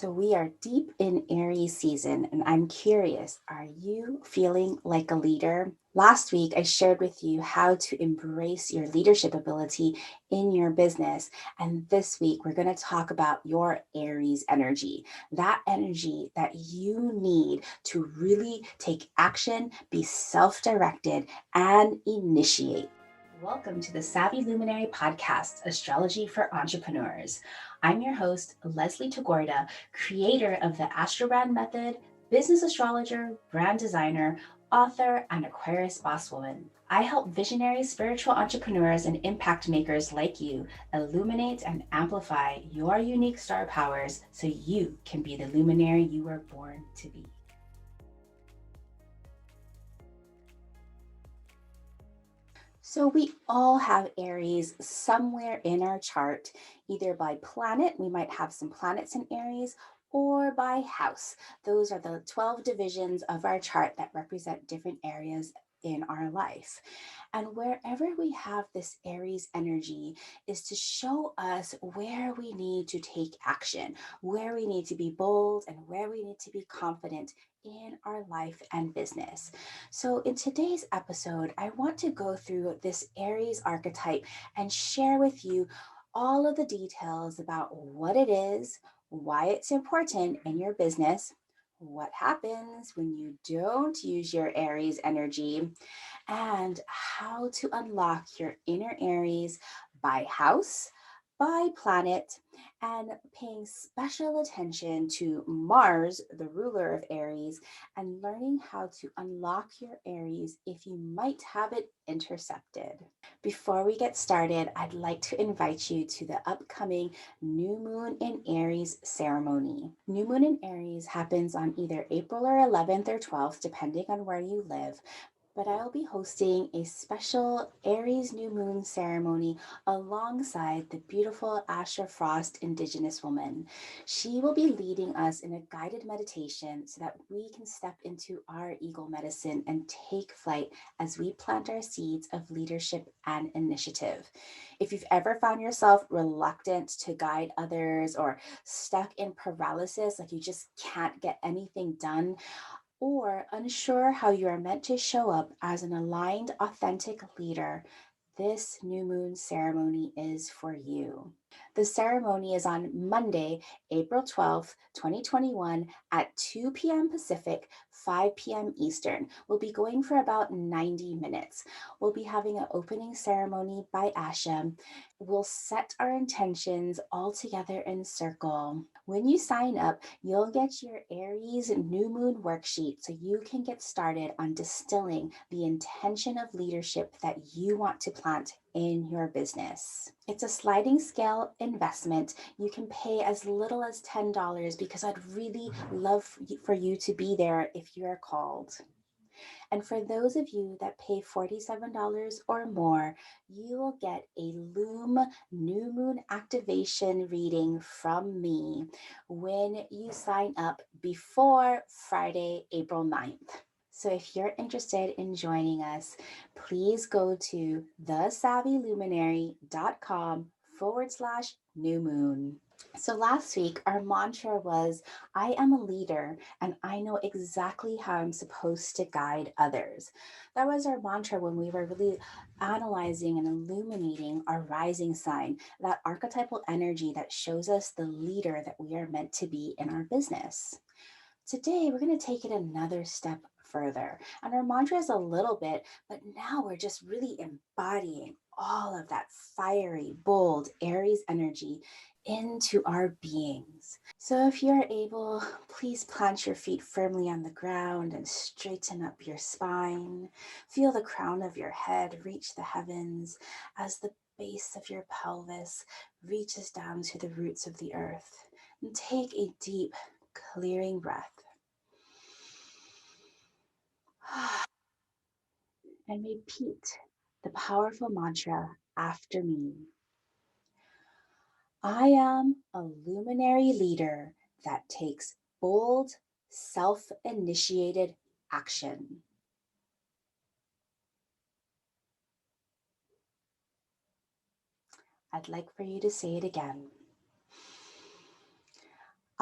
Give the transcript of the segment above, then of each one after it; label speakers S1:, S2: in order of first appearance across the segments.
S1: So we are deep in Aries season, and I'm curious, are you feeling like a leader? Last week, I shared with you how to embrace your leadership ability in your business. And this week, we're going to talk about your Aries energy, that energy that you need to really take action, be self-directed, and initiate. Welcome to the Savvy Luminary podcast, Astrology for Entrepreneurs. I'm your host, Leslie Tagorda, creator of the Astrobrand Method, business astrologer, brand designer, author, and Aquarius boss woman. I help visionary spiritual entrepreneurs and impact makers like you illuminate and amplify your unique star powers so you can be the luminary you were born to be. So we all have Aries somewhere in our chart, either by planet, we might have some planets in Aries, or by house. Those are the 12 divisions of our chart that represent different areas in our life. And wherever we have this Aries energy is to show us where we need to take action, where we need to be bold, and where we need to be confident in our life and business. So, in today's episode, I want to go through this Aries archetype and share with you all of the details about what it is, why it's important in your business, what happens when you don't use your Aries energy, and how to unlock your inner Aries by house, by planet, and paying special attention to Mars, the ruler of Aries, and learning how to unlock your Aries if you might have it intercepted. Before we get started, I'd like to invite you to the upcoming New Moon in Aries ceremony. New Moon in Aries happens on either April or 11th or 12th, depending on where you live. But I'll be hosting a special Aries New Moon ceremony alongside the beautiful Asher Frost Indigenous woman. She will be leading us in a guided meditation so that we can step into our eagle medicine and take flight as we plant our seeds of leadership and initiative. If you've ever found yourself reluctant to guide others or stuck in paralysis, like you just can't get anything done, or unsure how you are meant to show up as an aligned, authentic leader, this new moon ceremony is for you. The ceremony is on Monday, April 12th, 2021 at 2 p.m. Pacific, 5 p.m. Eastern. We'll be going for about 90 minutes. We'll be having an opening ceremony by Asha. We'll set our intentions all together in circle. When you sign up, you'll get your Aries new moon worksheet so you can get started on distilling the intention of leadership that you want to plant in your business. It's a sliding scale investment. You can pay as little as $10 because I'd really love for you to be there if you're called. And for those of you that pay $47 or more, you will get a Loom New Moon activation reading from me when you sign up before Friday, April 9th. So if you're interested in joining us, please go to thesavvyluminary.com/new moon. So last week, our mantra was, I am a leader and I know exactly how I'm supposed to guide others. That was our mantra when we were really analyzing and illuminating our rising sign, that archetypal energy that shows us the leader that we are meant to be in our business. Today, we're going to take it another step further. And our mantra is a little bit, but now we're just really embodying all of that fiery, bold Aries energy into our beings. So if you're able, please plant your feet firmly on the ground and straighten up your spine. Feel the crown of your head reach the heavens as the base of your pelvis reaches down to the roots of the earth. And take a deep, clearing breath. And repeat the powerful mantra after me. I am a luminary leader that takes bold, self-initiated action. I'd like for you to say it again.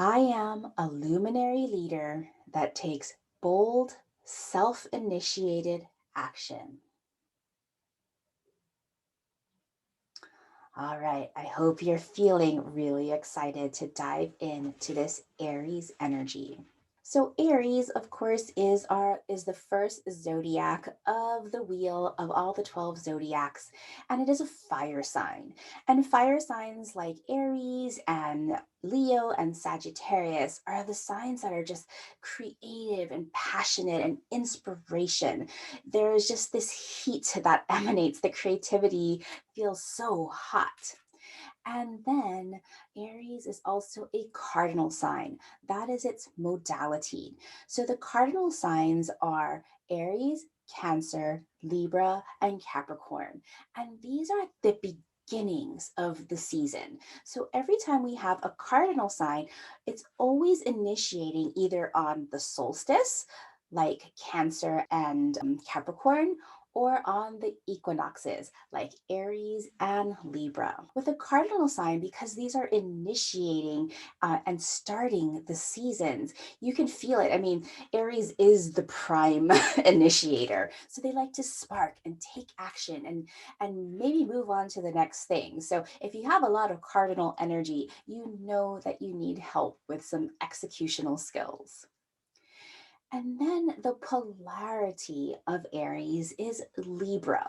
S1: I am a luminary leader that takes bold, self initiated action. All right, I hope you're feeling really excited to dive into this Aries energy. So Aries, of course, is the first zodiac of the wheel of all the 12 zodiacs, and it is a fire sign. And fire signs like Aries and Leo and Sagittarius are the signs that are just creative and passionate and inspiration. There is just this heat that emanates, the creativity feels so hot. And then Aries is also a cardinal sign. That is its modality. So the cardinal signs are Aries, Cancer, Libra, and Capricorn. And these are the beginnings of the season. So every time we have a cardinal sign, it's always initiating either on the solstice, like Cancer and Capricorn, or on the equinoxes like Aries and Libra. With a cardinal sign, because these are initiating and starting the seasons, you can feel it. I mean, Aries is the prime initiator. So they like to spark and take action and maybe move on to the next thing. So if you have a lot of cardinal energy, you know that you need help with some executional skills. And then the polarity of Aries is Libra.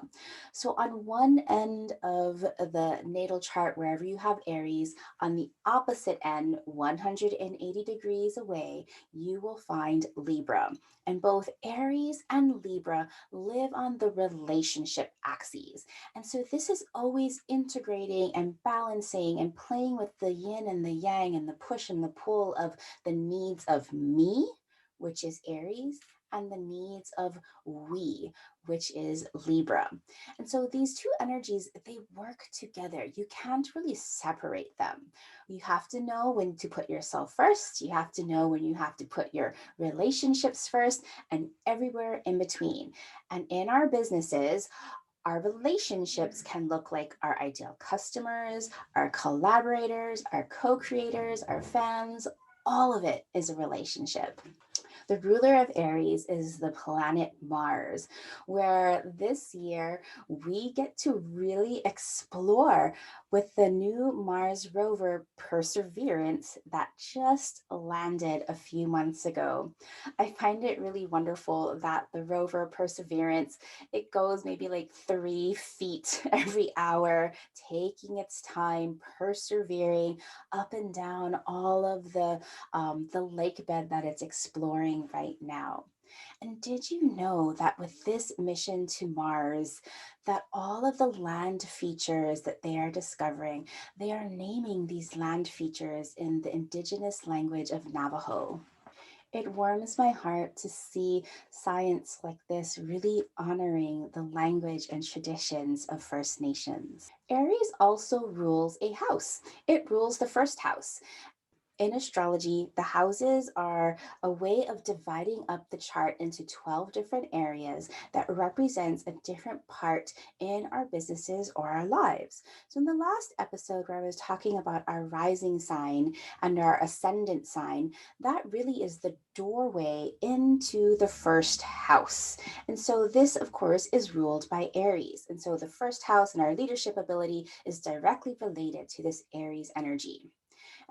S1: So, on one end of the natal chart, wherever you have Aries, on the opposite end, 180 degrees away, you will find Libra. And both Aries and Libra live on the relationship axes. And so, this is always integrating and balancing and playing with the yin and the yang and the push and the pull of the needs of me, which is Aries, and the needs of we, which is Libra. And so these two energies, they work together. You can't really separate them. You have to know when to put yourself first. You have to know when you have to put your relationships first and everywhere in between. And in our businesses, our relationships can look like our ideal customers, our collaborators, our co creators, our fans. All of it is a relationship. The ruler of Aries is the planet Mars, where this year we get to really explore with the new Mars rover Perseverance that just landed a few months ago. I find it really wonderful that the rover Perseverance, it goes maybe like 3 feet every hour, taking its time, persevering up and down all of the lake bed that it's exploring right now. And did you know that with this mission to Mars, that all of the land features that they are discovering, they are naming these land features in the indigenous language of Navajo? It warms my heart to see science like this really honoring the language and traditions of First Nations. Aries also rules a house. It rules the first house. In astrology, the houses are a way of dividing up the chart into 12 different areas that represents a different part in our businesses or our lives. So in the last episode where I was talking about our rising sign and our ascendant sign, that really is the doorway into the first house. And so this, of course, is ruled by Aries. And so the first house and our leadership ability is directly related to this Aries energy.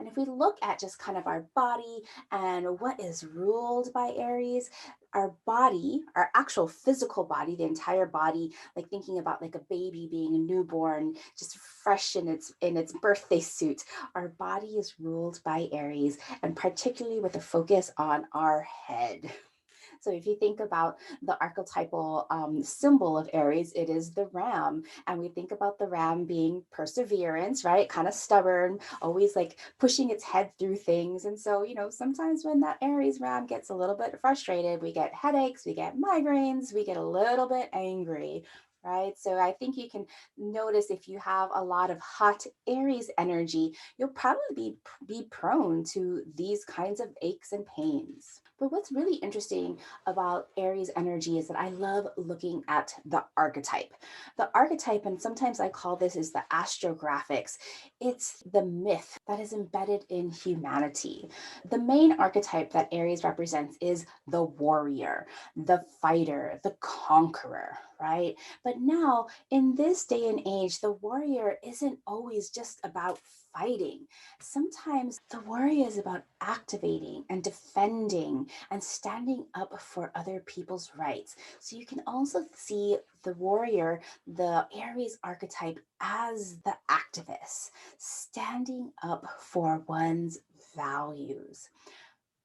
S1: And if we look at just kind of our body and what is ruled by Aries, our body, our actual physical body, the entire body, like thinking about like a baby being a newborn, just fresh in its birthday suit, our body is ruled by Aries, and particularly with a focus on our head. So if you think about the archetypal symbol of Aries, it is the ram. And we think about the ram being perseverance, right? Kind of stubborn, always like pushing its head through things. And so, sometimes when that Aries ram gets a little bit frustrated, we get headaches, we get migraines, we get a little bit angry. Right. So I think you can notice if you have a lot of hot Aries energy, you'll probably be prone to these kinds of aches and pains. But what's really interesting about Aries energy is that I love looking at the archetype. The archetype, and sometimes I call this is the astrographics, it's the myth that is embedded in humanity. The main archetype that Aries represents is the warrior, the fighter, the conqueror, right? But now, in this day and age, the warrior isn't always just about fighting. Sometimes the warrior is about activating and defending and standing up for other people's rights. So you can also see the warrior, the Aries archetype, as the activist, standing up for one's values.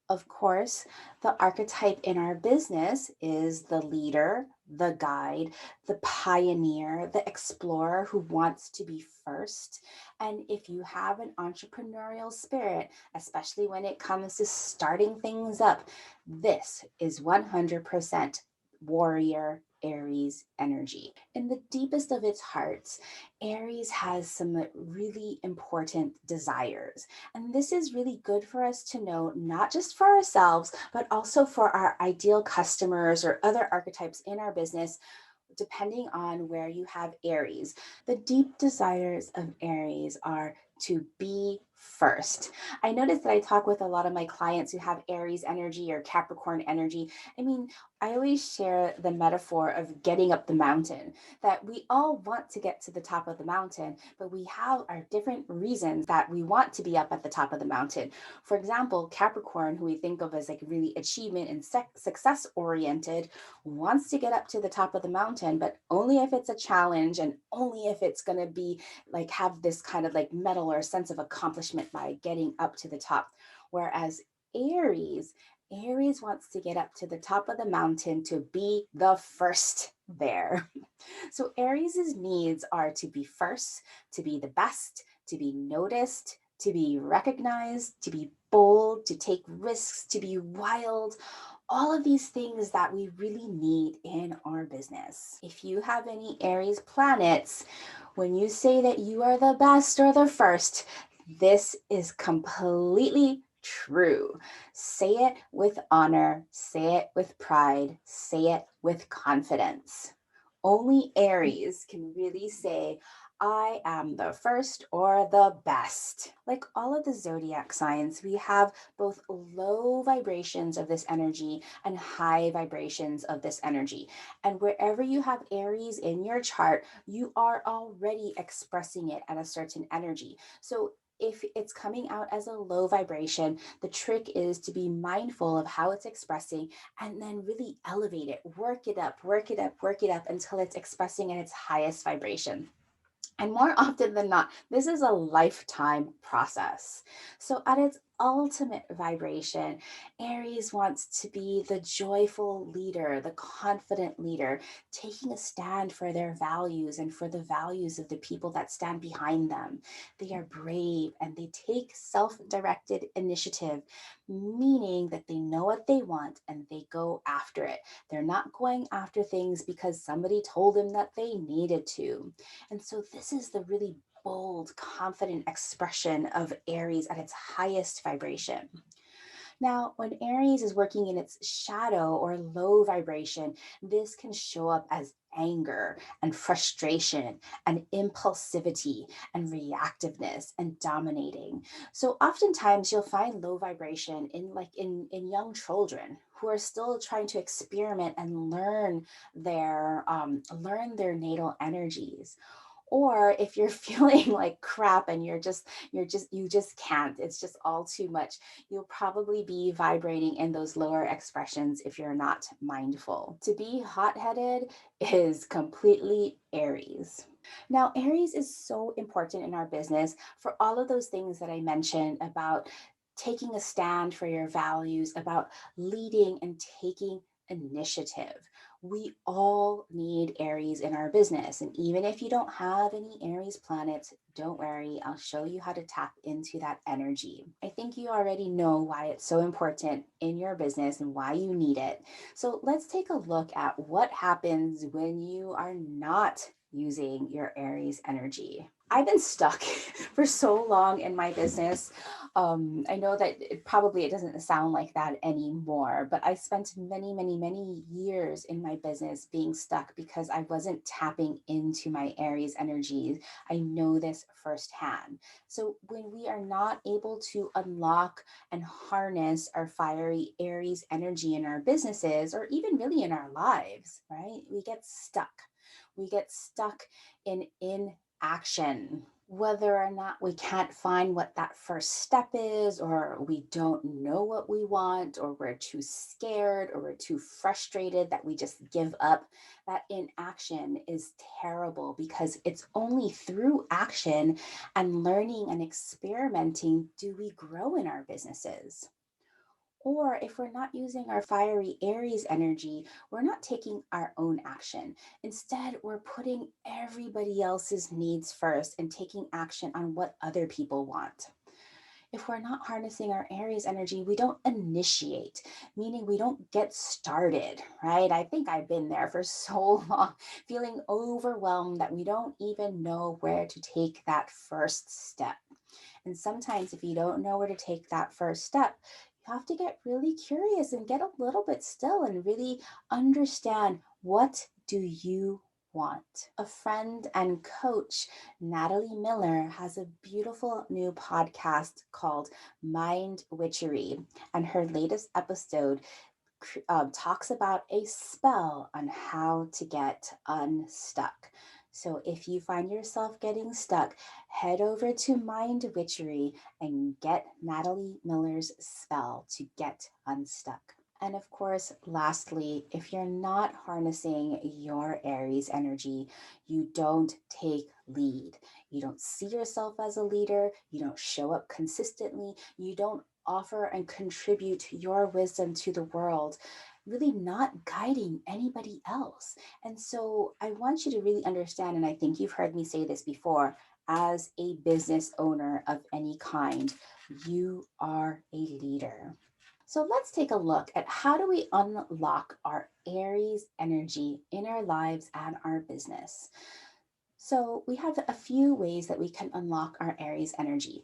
S1: Of course, the archetype in our business is the leader, the guide, the pioneer, the explorer who wants to be first. And if you have an entrepreneurial spirit, especially when it comes to starting things up, this is 100% warrior Aries energy. In the deepest of its hearts, Aries has some really important desires. And this is really good for us to know, not just for ourselves, but also for our ideal customers or other archetypes in our business, depending on where you have Aries. The deep desires of Aries are to be first. I notice that I talk with a lot of my clients who have Aries energy or Capricorn energy. I mean, I always share the metaphor of getting up the mountain, that we all want to get to the top of the mountain, but we have our different reasons that we want to be up at the top of the mountain. For example, Capricorn, who we think of as like really achievement and success oriented, wants to get up to the top of the mountain, but only if it's a challenge and only if it's going to be like have this kind of like medal or sense of accomplishment by getting up to the top. Whereas Aries, Aries wants to get up to the top of the mountain to be the first there. So Aries's needs are to be first, to be the best, to be noticed, to be recognized, to be bold, to take risks, to be wild, all of these things that we really need in our business. If you have any Aries planets, when you say that you are the best or the first, this is completely true. Say it with honor, say it with pride, say it with confidence. Only Aries can really say, I am the first or the best. Like all of the zodiac signs, we have both low vibrations of this energy and high vibrations of this energy. And wherever you have Aries in your chart, you are already expressing it at a certain energy. So if it's coming out as a low vibration, the trick is to be mindful of how it's expressing and then really elevate it, work it up, work it up, work it up until it's expressing at its highest vibration. And more often than not, this is a lifetime process. So, at its ultimate vibration, Aries wants to be the joyful leader, the confident leader, taking a stand for their values and for the values of the people that stand behind them. They are brave and they take self directed initiative, meaning that they know what they want and they go after it. They're not going after things because somebody told them that they needed to. And so this is the really bold, confident expression of Aries at its highest vibration. Now, when Aries is working in its shadow or low vibration, this can show up as anger and frustration and impulsivity and reactiveness and dominating. So oftentimes you'll find low vibration in young children who are still trying to experiment and learn their natal energies. Or if you're feeling like crap and you just can't, it's just all too much, you'll probably be vibrating in those lower expressions if you're not mindful. To be hot-headed is completely Aries. Now, Aries is so important in our business for all of those things that I mentioned about taking a stand for your values, about leading and taking initiative. We all need Aries in our business. And even if you don't have any Aries planets, don't worry, I'll show you how to tap into that energy. I think you already know why it's so important in your business and why you need it. So let's take a look at what happens when you are not using your Aries energy. I've been stuck for so long in my business. I know that it doesn't sound like that anymore, but I spent many, many, many years in my business being stuck because I wasn't tapping into my Aries energy. I know this firsthand. So when we are not able to unlock and harness our fiery Aries energy in our businesses, or even really in our lives, right? We get stuck. We get stuck in inaction. Whether or not we can't find what that first step is, or we don't know what we want, or we're too scared, or we're too frustrated that we just give up, that inaction is terrible, because it's only through action and learning and experimenting do we grow in our businesses. Or if we're not using our fiery Aries energy, we're not taking our own action. Instead, we're putting everybody else's needs first and taking action on what other people want. If we're not harnessing our Aries energy, we don't initiate, meaning we don't get started, right? I think I've been there for so long, feeling overwhelmed that we don't even know where to take that first step. And sometimes, if you don't know where to take that first step, you have to get really curious and get a little bit still and really understand, what do you want? A friend and coach, Natalie Miller, has a beautiful new podcast called Mind Witchery. And her latest episode talks about a spell on how to get unstuck. So if you find yourself getting stuck, head over to Mind Witchery and get Natalie Miller's spell to get unstuck. And of course, lastly, if you're not harnessing your Aries energy, you don't take lead. You don't see yourself as a leader. You don't show up consistently. You don't offer and contribute your wisdom to the world, really not guiding anybody else. And so I want you to really understand, and I think you've heard me say this before, as a business owner of any kind, you are a leader. So let's take a look at, how do we unlock our Aries energy in our lives and our business. So we have a few ways that we can unlock our Aries energy.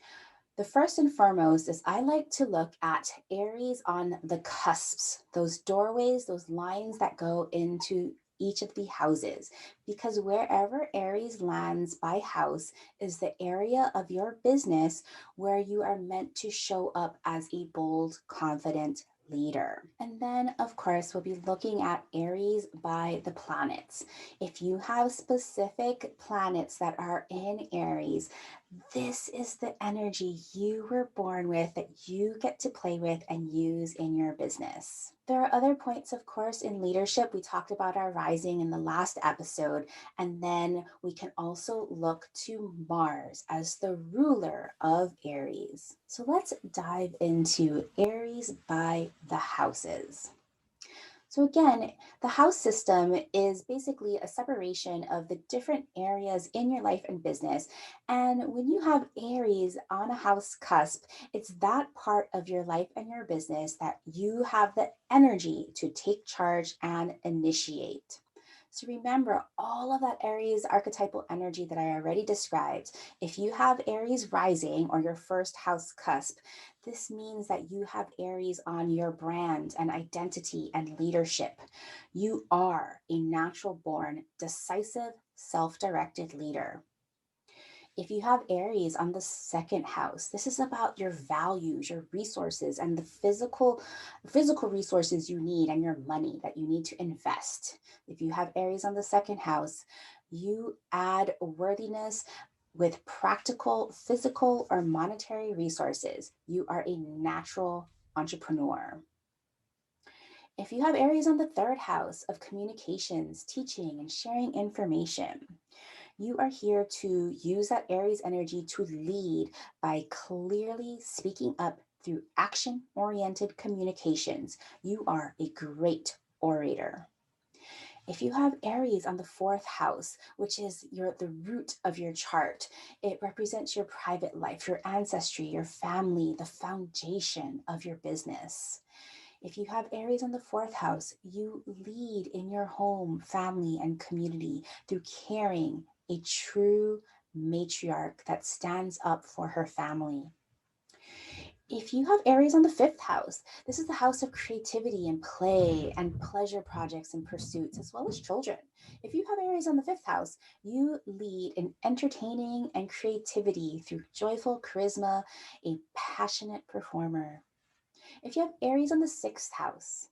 S1: The first and foremost is, I like to look at Aries on the cusps, those doorways, those lines that go into each of the houses, because wherever Aries lands by house is the area of your business where you are meant to show up as a bold, confident leader. And then, of course, we'll be looking at Aries by the planets. If you have specific planets that are in Aries, this is the energy you were born with, that you get to play with and use in your business. There are other points, of course, in leadership. We talked about our rising in the last episode, and then we can also look to Mars as the ruler of Aries. So let's dive into Aries by the houses. So again, the house system is basically a separation of the different areas in your life and business. And when you have Aries on a house cusp, it's that part of your life and your business that you have the energy to take charge and initiate. So remember all of that Aries archetypal energy that I already described. If you have Aries rising or your first house cusp, this means that you have Aries on your brand and identity and leadership. You are a natural born, decisive, self-directed leader. If you have Aries on the second house, this is about your values, your resources, and the physical resources you need, and your money that you need to invest. If you have Aries on the second house, you add worthiness with practical, physical, or monetary resources. You are a natural entrepreneur. If you have Aries on the third house of communications, teaching, and sharing information, you are here to use that Aries energy to lead by clearly speaking up through action-oriented communications. You are a great orator. If you have Aries on the fourth house, which is the root of your chart, it represents your private life, your ancestry, your family, the foundation of your business. If you have Aries on the fourth house, you lead in your home, family, and community through caring, a true matriarch that stands up for her family. If you have Aries on the fifth house, this is the house of creativity and play and pleasure projects and pursuits, as well as children. If you have Aries on the fifth house, you lead in entertaining and creativity through joyful charisma, a passionate performer. If you have Aries on the sixth house,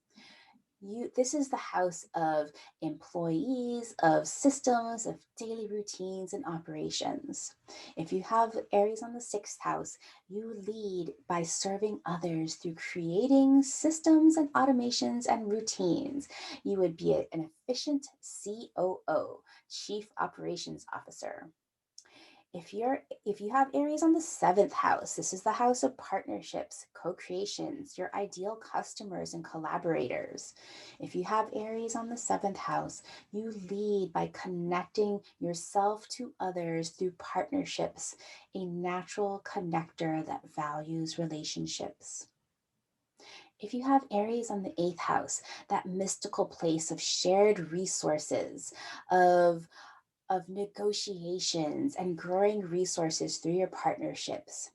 S1: this is the house of employees, of systems, of daily routines and operations. If you have Aries on the sixth house, you lead by serving others through creating systems and automations and routines. You would be an efficient COO, Chief Operations Officer. If you have Aries on the seventh house, this is the house of partnerships, co-creations, your ideal customers and collaborators. If you have Aries on the seventh house, you lead by connecting yourself to others through partnerships, a natural connector that values relationships. If you have Aries on the eighth house, that mystical place of shared resources, of negotiations and growing resources through your partnerships.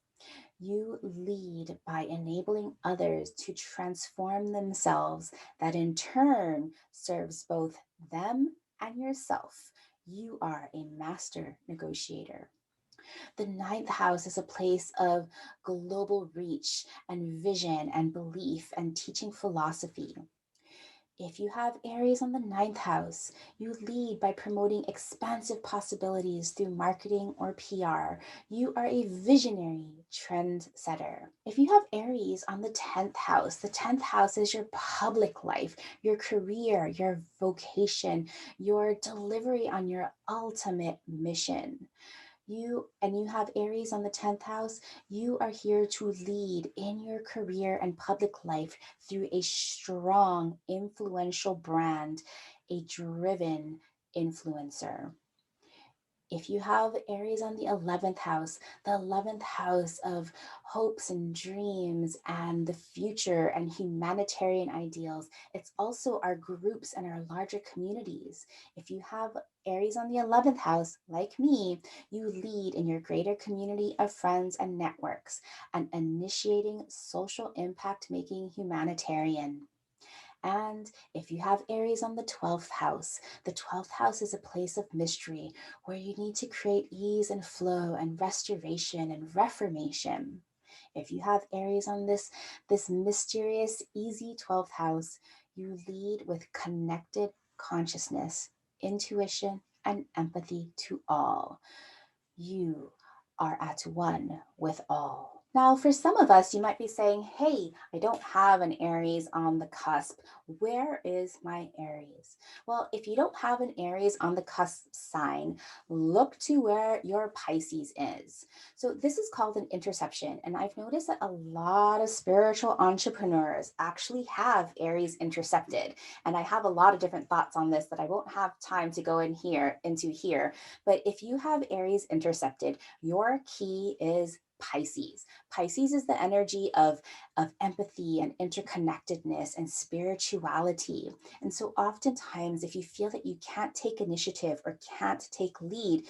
S1: You lead by enabling others to transform themselves, that in turn serves both them and yourself. You are a master negotiator. The ninth house is a place of global reach and vision and belief and teaching philosophy. If you have Aries on the ninth house, you lead by promoting expansive possibilities through marketing or PR. You are a visionary trendsetter. If you have Aries on the 10th house is your public life, your career, your vocation, your delivery on your ultimate mission. You have Aries on the 10th house, you are here to lead in your career and public life through a strong, influential brand, a driven influencer. If you have Aries on the 11th house, the 11th house of hopes and dreams and the future and humanitarian ideals, it's also our groups and our larger communities. If you have Aries on the 11th house, like me, you lead in your greater community of friends and networks and initiating social impact making humanitarian. And if you have Aries on the 12th house is a place of mystery where you need to create ease and flow and restoration and reformation. If you have Aries on this mysterious, easy 12th house, you lead with connected consciousness, intuition, and empathy to all. You are at one with all. Now, for some of us, you might be saying, hey, I don't have an Aries on the cusp. Where is my Aries? Well, if you don't have an Aries on the cusp sign, look to where your Pisces is. So this is called an interception. And I've noticed that a lot of spiritual entrepreneurs actually have Aries intercepted. And I have a lot of different thoughts on this that I won't have time to go into here. But if you have Aries intercepted, your key is Pisces. Pisces is the energy of empathy and interconnectedness and spirituality. And so oftentimes, if you feel that you can't take initiative or can't take lead,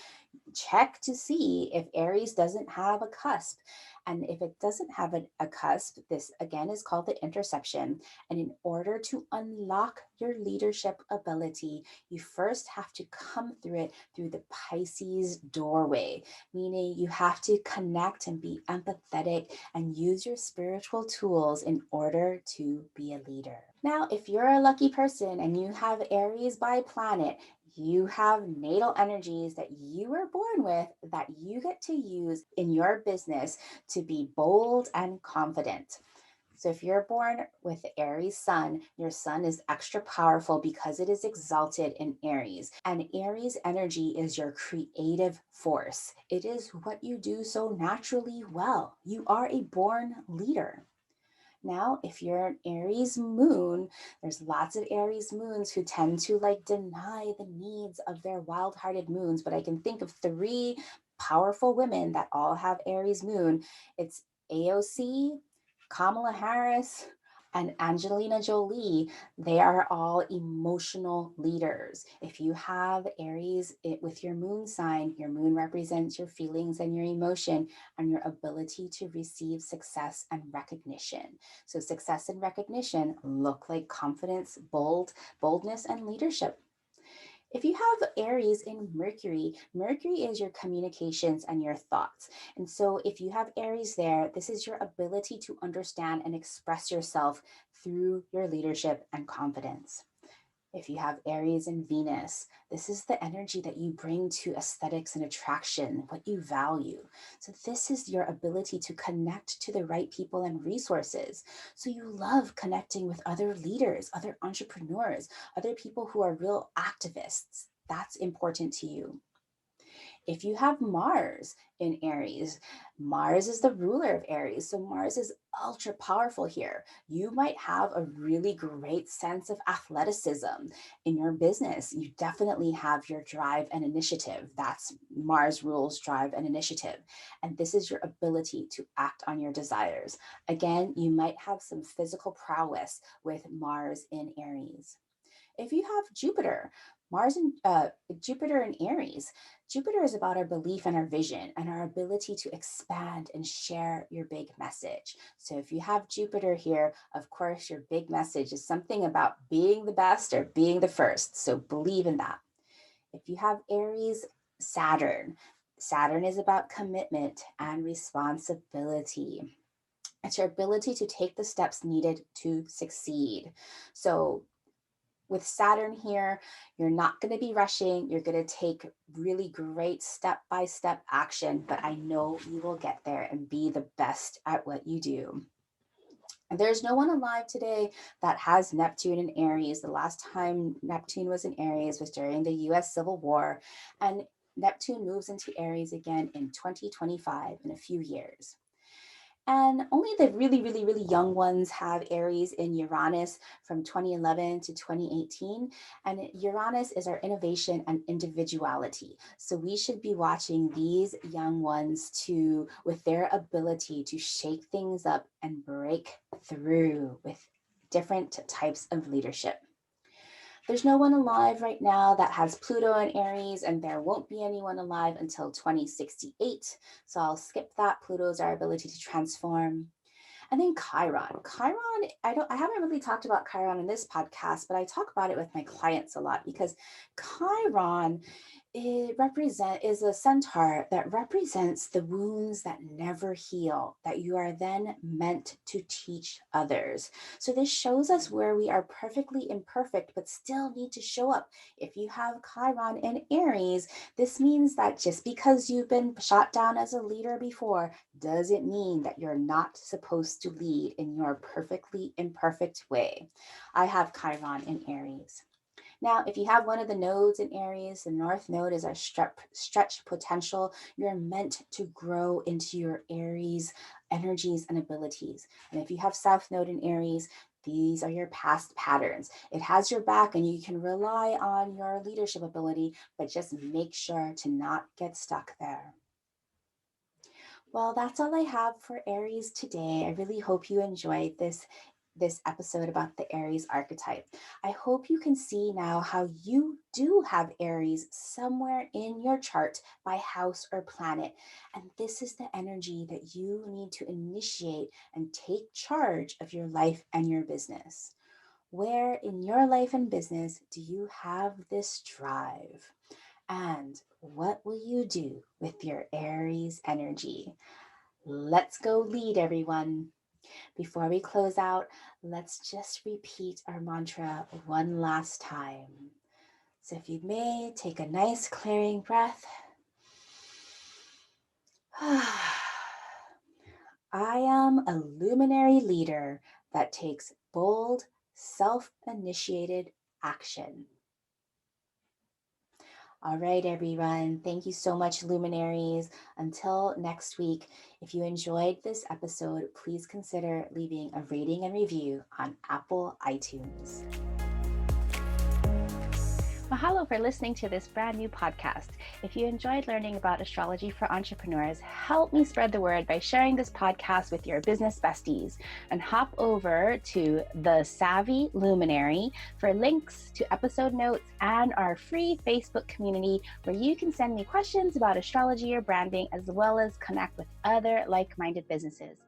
S1: check to see if Aries doesn't have a cusp. And if it doesn't have a cusp, this again is called the interception. And in order to unlock your leadership ability, you first have to come through it through the Pisces doorway, meaning you have to connect and be empathetic and use your spiritual tools in order to be a leader. Now, if you're a lucky person and you have Aries by planet, you have natal energies that you were born with that you get to use in your business to be bold and confident. So if you're born with the Aries sun, your sun is extra powerful because it is exalted in Aries. And Aries energy is your creative force. It is what you do so naturally well. You are a born leader. Now, if you're an Aries moon, there's lots of Aries moons who tend to deny the needs of their wild-hearted moons, but I can think of three powerful women that all have Aries moon. It's AOC, Kamala Harris, And Angelina Jolie, they are all emotional leaders. If you have Aries with your moon sign, your moon represents your feelings and your emotion and your ability to receive success and recognition. So success and recognition look like confidence, boldness, and leadership. If you have Aries in Mercury, Mercury is your communications and your thoughts. And so if you have Aries there, this is your ability to understand and express yourself through your leadership and confidence. If you have Aries and Venus, this is the energy that you bring to aesthetics and attraction, what you value. So this is your ability to connect to the right people and resources. So you love connecting with other leaders, other entrepreneurs, other people who are real activists. That's important to you. If you have Mars in Aries, Mars is the ruler of Aries. So Mars is ultra powerful here. You might have a really great sense of athleticism in your business. You definitely have your drive and initiative. That's Mars rules drive and initiative. And this is your ability to act on your desires. Again, you might have some physical prowess with Mars in Aries. If you have Mars and Jupiter in Aries, Jupiter is about our belief and our vision and our ability to expand and share your big message. So if you have Jupiter here, of course, your big message is something about being the best or being the first. So believe in that. If you have Aries, Saturn is about commitment and responsibility. It's your ability to take the steps needed to succeed. So with Saturn here, you're not going to be rushing. You're going to take really great step-by-step action, but I know you will get there and be the best at what you do. There's no one alive today that has Neptune in Aries. The last time Neptune was in Aries was during the US Civil War, and Neptune moves into Aries again in 2025 in a few years. And only the really, really, really young ones have Aries in Uranus from 2011 to 2018. And Uranus is our innovation and individuality. So we should be watching these young ones with their ability to shake things up and break through with different types of leadership. There's no one alive right now that has Pluto in Aries, and there won't be anyone alive until 2068. So I'll skip that. Pluto's our ability to transform. And then Chiron. I haven't really talked about Chiron in this podcast, but I talk about it with my clients a lot because Chiron is a centaur that represents the wounds that never heal, that you are then meant to teach others. So this shows us where we are perfectly imperfect, but still need to show up. If you have Chiron in Aries, this means that just because you've been shot down as a leader before, doesn't mean that you're not supposed to lead in your perfectly imperfect way. I have Chiron in Aries. Now, if you have one of the nodes in Aries, the North Node is our stretch potential. You're meant to grow into your Aries energies and abilities. And if you have South Node in Aries, these are your past patterns. It has your back and you can rely on your leadership ability, but just make sure to not get stuck there. Well, that's all I have for Aries today. I really hope you enjoyed this episode about the Aries archetype. I hope you can see now how you do have Aries somewhere in your chart by house or planet. And this is the energy that you need to initiate and take charge of your life and your business. Where in your life and business do you have this drive? And what will you do with your Aries energy? Let's go lead, everyone. Before we close out, let's just repeat our mantra one last time. So if you may, take a nice clearing breath. I am a luminary leader that takes bold, self-initiated action. All right, everyone. Thank you so much, luminaries. Until next week, if you enjoyed this episode, please consider leaving a rating and review on Apple iTunes. Mahalo for listening to this brand new podcast. If you enjoyed learning about astrology for entrepreneurs, help me spread the word by sharing this podcast with your business besties, and hop over to the Savvy Luminary for links to episode notes and our free Facebook community where you can send me questions about astrology or branding, as well as connect with other like-minded businesses.